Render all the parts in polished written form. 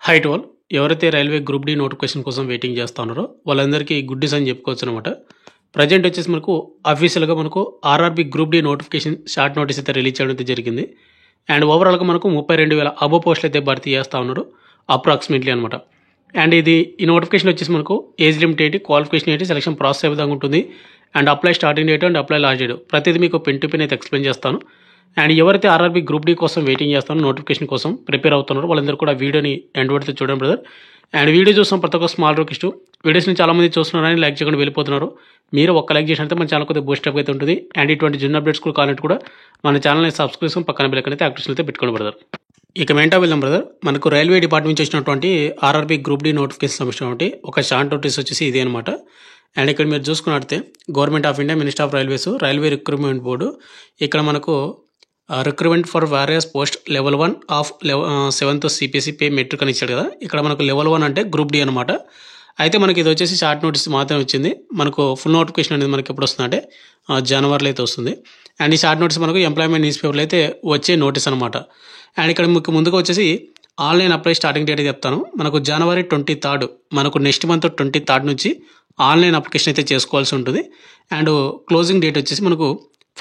High to all. ఎవరైతే railway group D notification కోసం waiting చేస్తా ఉన్నారో వాళ్ళందరికీ గుడ్ న్యూస్ అని చెప్పుకోవచ్చు అనమాట. ప్రజెంట్ వచ్చేసి మనకు అఫీషియల్గా మనకు RRB group D notification short notice అయితే రిలీజ్ చేయడం అయితే జరిగింది. అండ్ ఓవరాల్గా మనకు 32,000 అబో పోస్టులు అయితే భర్తీ చేస్తూ ఉన్నారు అప్రాక్సిమేట్లీ అనమాట. అండ్ ఈ నోటిఫికేషన్ వచ్చేసి మనకు ఏజ్ లిమిట్ ఏంటి, క్వాలిఫికేషన్ ఏంటి, సెలక్షన్ ప్రాసెస్ ఏ విధంగా ఉంటుంది, and apply starting date and apply last date ప్రతిదీ మీకు పెన్ టు పెన్ అయితే ఎక్స్ప్లెయిన్ చేస్తాను. అండ్ ఎవరైతే ఆర్ఆర్బీ గ్రూప్ డి కోసం వెయిటింగ్ చేస్తారో, నోటిఫికేషన్ కోసం ప్రిపేర్ అవుతున్నారో వాళ్ళందరూ కూడా వీడియోని ఎండ్ వరకు చూడండి బ్రదర్. అండ్ వీడియో చూస్తాం ప్రతి ఒక్క స్మాల్ రిక్వెస్ట్, వీడియోస్ని చాలామంది చూస్తున్నారని లైక్ చేయకుండా వెళ్ళిపోతున్నారు. మీరు ఒక్క లైక్ చేసినట్టు మన ఛానల్ కొద్దిగా బూస్టప్ అయితే ఉంటుంది. అండ్ ఇటువంటి జూన్ అప్డేట్స్ కూడా కావాలంటే కూడా మన ఛానల్ని సబ్స్క్రైబ్ చేసుకుని పక్కన బెల్ ఐకాన్ అయితే యాక్టివేషన్ అయితే పెట్టుకోండి బ్రదర్. ఇక మెంటా వెళ్దాం బ్రదర్. మనకు రైల్వే డిపార్ట్మెంట్ నుంచి వచ్చినటువంటి ఆర్ఆర్బీ గ్రూప్ డి నోటిఫికేషన్ సంబంధించినటువంటి ఒక షార్ట్ నోటీస్ వచ్చేసి ఇదే అనమాట. అండ్ ఇక్కడ మీరు చూసుకున్నట్టే government of India, minister of railways, railway recruitment board ఇక్కడ మనకు recruitment for various post level 1 of 7th CPC pay matrix అని ఇచ్చాడు కదా. ఇక్కడ మనకు లెవెల్ 1 అంటే గ్రూప్ డి అనమాట. అయితే మనకి ఇది వచ్చేసి షార్ట్ నోటీస్ మాత్రమే వచ్చింది. మనకు ఫుల్ నోటిఫికేషన్ అనేది మనకి ఎప్పుడు వస్తుందంటే జనవరిలో అయితే వస్తుంది. అండ్ ఈ షార్ట్ నోటీస్ మనకు ఎంప్లాయ్మెంట్ న్యూస్ పేపర్లో అయితే వచ్చే నోటీస్ అనమాట. అండ్ ఇక్కడ మీకు ముందుగా వచ్చేసి ఆన్లైన్ అప్లై స్టార్టింగ్ డేట్ చెప్తాను. మనకు జనవరి 23 మనకు నెక్స్ట్ మంత్ 23 నుంచి ఆన్లైన్ అప్లికేషన్ అయితే చేసుకోవాల్సి ఉంటుంది. అండ్ క్లోజింగ్ డేట్ వచ్చేసి మనకు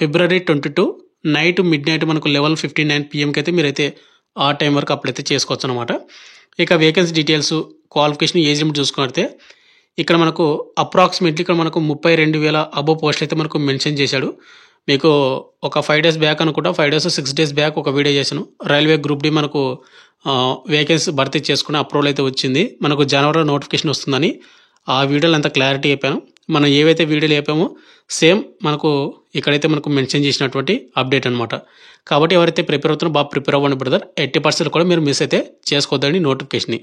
February 22 నైట్ మిడ్ నైట్ మనకు 11:59 PM అయితే మీరైతే ఆ టైం వరకు అప్లై అయితే చేసుకోవచ్చు అనమాట. ఇక vacancy details, qualification, age limit చూసుకుంటే ఇక్కడ మనకు అప్రాక్సిమేట్లీ ఇక్కడ మనకు 32,000 అబో పోస్టులు అయితే మనకు మెన్షన్ చేశాడు. మీకు ఒక 5 days బ్యాక్ అనుకుంటా, 5 days 6 days బ్యాక్ ఒక వీడియో చేశాను. రైల్వే గ్రూప్ డి మనకు వేకెన్సీ భర్తీ చేసుకునే అప్రూవల్ అయితే వచ్చింది, మనకు జనవరిలో నోటిఫికేషన్ వస్తుందని ఆ వీడియోలో అంత క్లారిటీ చెప్పాను. మనం ఏవైతే వీడియోలు చెప్పామో సేమ్ మనకు ఇక్కడైతే మనకు మెన్షన్ చేసినటువంటి అప్డేట్ అనమాట. కాబట్టి ఎవరైతే ప్రిపేర్ అవుతున్నారో బాగా ప్రిపేర్ అవ్వండి బ్రదర్. 80% కూడా మీరు మిస్ అయితే చేసుకోవద్దండి నోటిఫికేషన్ని.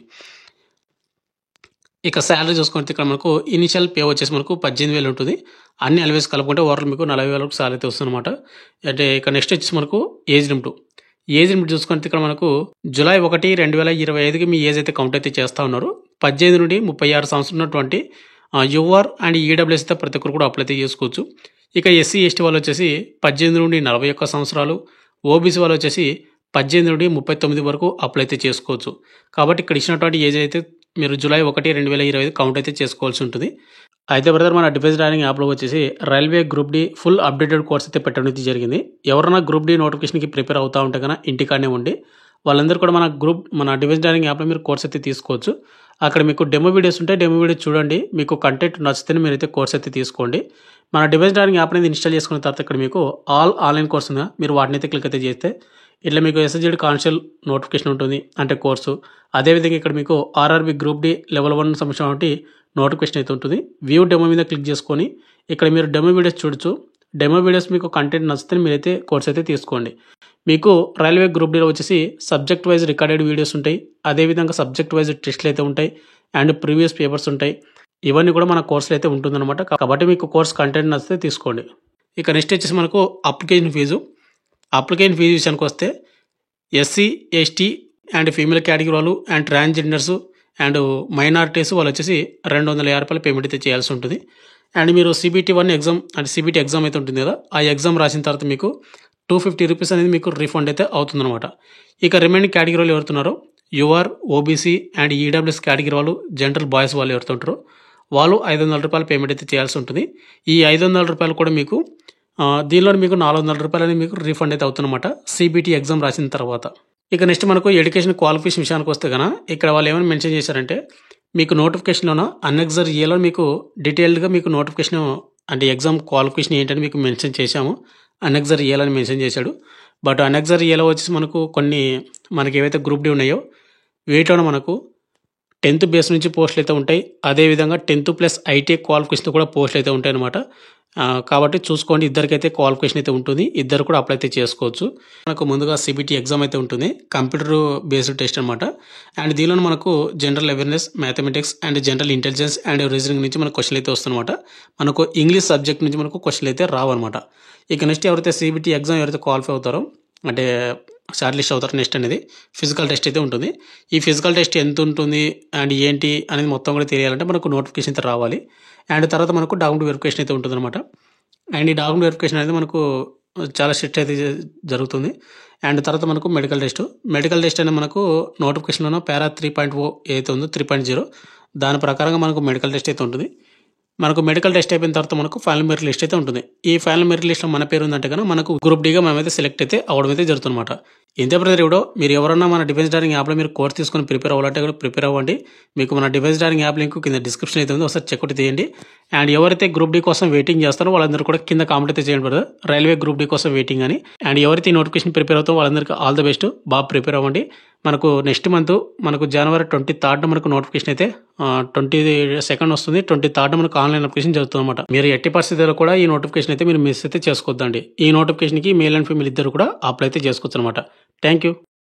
ఇక శాలరీ చూసుకుంటే ఇక్కడ మనకు ఇనిషియల్ పే వచ్చేసి మనకు 18,000 ఉంటుంది. అన్ని అలవేస్ కలుపుకుంటే ఓవరాల్ మీకు 40,000 వరకు శాలరీ అయితే వస్తుంది అనమాట. అంటే ఇక నెక్స్ట్ వచ్చేసి మనకు ఏజ్ లిమిట్ చూసుకుంటే ఇక్కడ మనకు July 1, 2025కి మీ ఏజ్ అయితే కౌంట్ అయితే చేస్తూ ఉన్నారు. 18 నుండి 36 సంవత్సరాలు ఉన్నటువంటి యువర్ అండ్ ఈడబ్ల్యూఎస్ అయితే ప్రతి ఒక్కరు కూడా అప్లై అయితే చేసుకోవచ్చు. ఇక SC ST వాళ్ళు వచ్చేసి 18 నుండి 41 సంవత్సరాలు, OBC వాళ్ళు వచ్చేసి 18 నుండి 39 వరకు అప్లై అయితే చేసుకోవచ్చు. కాబట్టి ఇక్కడ ఇచ్చినటువంటి ఏజ్ అయితే మీరు July 1, 2025 కౌంట్ అయితే చేసుకోవాల్సి ఉంటుంది. అయితే బ్రదర్ మన డిఫెన్స్ ట్రైనింగ్ యాప్లో వచ్చేసి railway group D full updated course అయితే పెట్టడం అయితే జరిగింది. ఎవరైనా గ్రూప్ డి నోటిఫికేషన్కి ప్రిపేర్ అవుతూ ఉంటే కన్నా ఇంటికాడనే ఉండి వాళ్ళందరూ కూడా మన డిఫెన్స్ ట్రైనింగ్ యాప్లో మీరు కోర్స్ అయితే తీసుకోవచ్చు. అక్కడ మీకు డెమో వీడియోస్ ఉంటాయి, డెమో వీడియోస్ చూడండి. మీకు కంటెంట్ నచ్చితేనే మీరైతే కోర్స్ అయితే తీసుకోండి. మన డిఫెన్స్ ట్రైనింగ్ యాప్ అనేది ఇన్స్టాల్ చేసుకున్న తర్వాత ఇక్కడ మీకు ఆన్లైన్ కోర్స్ ఉందా, మీరు వాటిని అయితే క్లిక్ అయితే చేస్తే ఇట్లా మీకు SSGD కానిస్టేబుల్ నోటిఫికేషన్ ఉంటుంది అంటే కోర్సు. అదేవిధంగా ఇక్కడ మీకు ఆర్ఆర్బీ గ్రూప్ డి లెవెల్ 1 సంబంధించిన నోటిఫికేషన్ అయితే ఉంటుంది. వ్యూ డెమో మీద క్లిక్ చేసుకొని ఇక్కడ మీరు డెమో వీడియోస్ చూడొచ్చు. డెమో వీడియోస్ మీకు కంటెంట్ నచ్చితే మీరైతే కోర్స్ అయితే తీసుకోండి. మీకు రైల్వే గ్రూప్ డిలో వచ్చేసి సబ్జెక్ట్ వైజ్ రికార్డెడ్ వీడియోస్ ఉంటాయి, అదేవిధంగా సబ్జెక్ట్ వైజ్ టెస్ట్లు అయితే ఉంటాయి, అండ్ ప్రీవియస్ పేపర్స్ ఉంటాయి. ఇవన్నీ కూడా మన కోర్సులో అయితే ఉంటుందన్నమాట. కాబట్టి మీకు కోర్స్ కంటెంట్ నచ్చితే తీసుకోండి. ఇక నెక్స్ట్ వచ్చేసి మనకు అప్లికేషన్ ఫీజు విషయానికి వస్తే SC ST and female category వాళ్ళు అండ్ ట్రాన్స్జెండర్స్ అండ్ మైనారిటీస్ వాళ్ళు వచ్చేసి 250 రూపాయలు పేమెంట్ అయితే చేయాల్సి ఉంటుంది. అండ్ మీరు CBT 1 ఎగ్జామ్ అంటే CBT ఎగ్జామ్ అయితే ఉంటుంది కదా, ఆ ఎగ్జామ్ రాసిన తర్వాత మీకు 250 రూపీస్ అనేది మీకు రిఫండ్ అయితే అవుతుందన్నమాట. ఇక రిమైనింగ్ కేటగిరీ వాళ్ళు ఎవరుతున్నారో your, OBC and EWS category వాళ్ళు, జనరల్ బాయ్స్ వాళ్ళు ఎవరుతుంటారో వాళ్ళు 500 రూపాయలు పేమెంట్ అయితే చేయాల్సి ఉంటుంది. ఈ 500 రూపాయలు కూడా మీకు దీనిలో మీకు 400 రూపాయలు అనేది మీకు రిఫండ్ అయితే అవుతుందన్నమాట CBT ఎగ్జామ్ రాసిన తర్వాత. ఇక నెక్స్ట్ మనకు ఎడ్యుకేషన్ క్వాలిఫికేషన్ విషయానికి వస్తే కనుక ఇక్కడ వాళ్ళు ఏమైనా మెన్షన్ చేశారంటే మీకు నోటిఫికేషన్లోనో అనెక్సర్ ఏలో మీకు డీటెయిల్డ్గా మీకు నోటిఫికేషన్ అంటే ఎగ్జామ్ క్వాలిఫికేషన్ ఏంటని మీకు మెన్షన్ చేశాము. అనెక్సర్ ఏలో అని మెన్షన్ చేశాడు. బట్ అనెక్సర్ ఏలో వచ్చేసి మనకి ఏవైతే గ్రూప్ డి ఉన్నాయో వీటిలో మనకు 10th బేస్ నుంచి పోస్టులు అయితే ఉంటాయి. అదేవిధంగా 10th ప్లస్ ITI క్వాలిఫికేషన్ కూడా పోస్టులు అయితే ఉంటాయి అనమాట. కాబట్టి చూసుకోండి, ఇద్దరికైతే క్వాలిఫికేషన్ అయితే ఉంటుంది, ఇద్దరు కూడా అప్లై అయితే చేసుకోవచ్చు. మనకు ముందుగా CBT ఎగ్జామ్ అయితే ఉంటుంది, కంప్యూటర్ బేస్డ్ టెస్ట్ అనమాట. అండ్ దీనిలో మనకు general awareness, mathematics and general intelligence and reasoning నుంచి మనకు క్వశ్చన్ అయితే వస్తుందన్నమాట. మనకు ఇంగ్లీష్ సబ్జెక్ట్ నుంచి మనకు క్వశ్చన్లు అయితే రావన్నమాట. ఇక నెక్స్ట్ ఎవరైతే CBT ఎగ్జామ్ ఎవరైతే క్వాలిఫై అవుతారో అంటే షార్ట్ లిస్ట్ అవుతారు, నెక్స్ట్ అనేది ఫిజికల్ టెస్ట్ అయితే ఉంటుంది. ఈ ఫిజికల్ టెస్ట్ ఎంత ఉంటుంది అండ్ ఏంటి అనేది మొత్తం కూడా తెలియాలంటే మనకు నోటిఫికేషన్ అయితే రావాలి. అండ్ తర్వాత మనకు డాక్యుమెంట్ వెరిఫికేషన్ అయితే ఉంటుందన్నమాట. అండ్ ఈ డాక్యుమెంట్ వెరిఫికేషన్ అనేది మనకు చాలా స్ట్రిక్ట్ అయితే జరుగుతుంది. అండ్ తర్వాత మనకు మెడికల్ టెస్ట్. మెడికల్ టెస్ట్ అనేది మనకు నోటిఫికేషన్‌లోనో పారా 3.0 ఏదైతే ఉందో 3.0 దాని ప్రకారంగా మనకు మెడికల్ టెస్ట్ అయితే ఉంటుంది. మనకు మెడికల్ టెస్ట్ అయిపోయిన తర్వాత మనకు ఫైనల్ మెరిట్ లిస్ట్ అయితే ఉంటుంది. ఈ ఫైనల్ మెరిట్ లిస్ట్‌లో మన పేరు ఉందంటే గనుక మనకు గ్రూప్ డీగా మనమైతే సెలెక్ట్ అయితే అవ్వడం అయితే జరుగుతుందన్నమాట. ఇంతే బ్రదర్ వీడియో. మీరు ఎవరన్నా మన డిఫెన్స్ డార్లింగ్ యాప్‌లో మీరు కోర్స్ తీసుకొని ప్రిపేర్ అవ్వాలంటే కూడా ప్రిపేర్ అవ్వండి. మీకు మన డిఫెన్స్ డార్లింగ్ యాప్ లింక్ కింద డిస్క్రిప్షన్ అయితే ఉంది. ఒకసారి చెక్అవుట్ చేయండి. అండ్ ఎవరైతే గ్రూప్ డి కోసం వెయిటింగ్ చేస్తారో వాళ్ళందరూ కూడా కింద కామెంట్ అయితే చేయండి బ్రదర్. రైల్వే గ్రూప్ డి కోసం వెయిటింగ్ అని. అండ్ ఎవరైతే ఈ నోటిఫికేషన్ ప్రిపేర్ అవుతారో వాళ్ళందరికీ ఆల్ ది బెస్ట్. బాగా ప్రిపేర్ అవ్వండి. మనకు నెక్స్ట్ మంత్ మనకు జనవరి 23 మనకు నోటిఫికేషన్ అయితే 22 వస్తుంది. 23 మనకు ఆన్లైన్ అప్లికేషన్ జరుగుతుందన్నమాట. మీరు ఎట్టి పరిస్థితుల్లో కూడా ఈ నోటిఫికేషన్ అయితే మీరు మిస్ అయితే చేసుకోవద్దండి. ఈ నోటిఫికేషన్‌కి మేల్ అండ్ ఫీమేల్ ఇద్దరు కూడా అప్లై అయితే చేసుకోవచ్చు అనమాట. Thank you.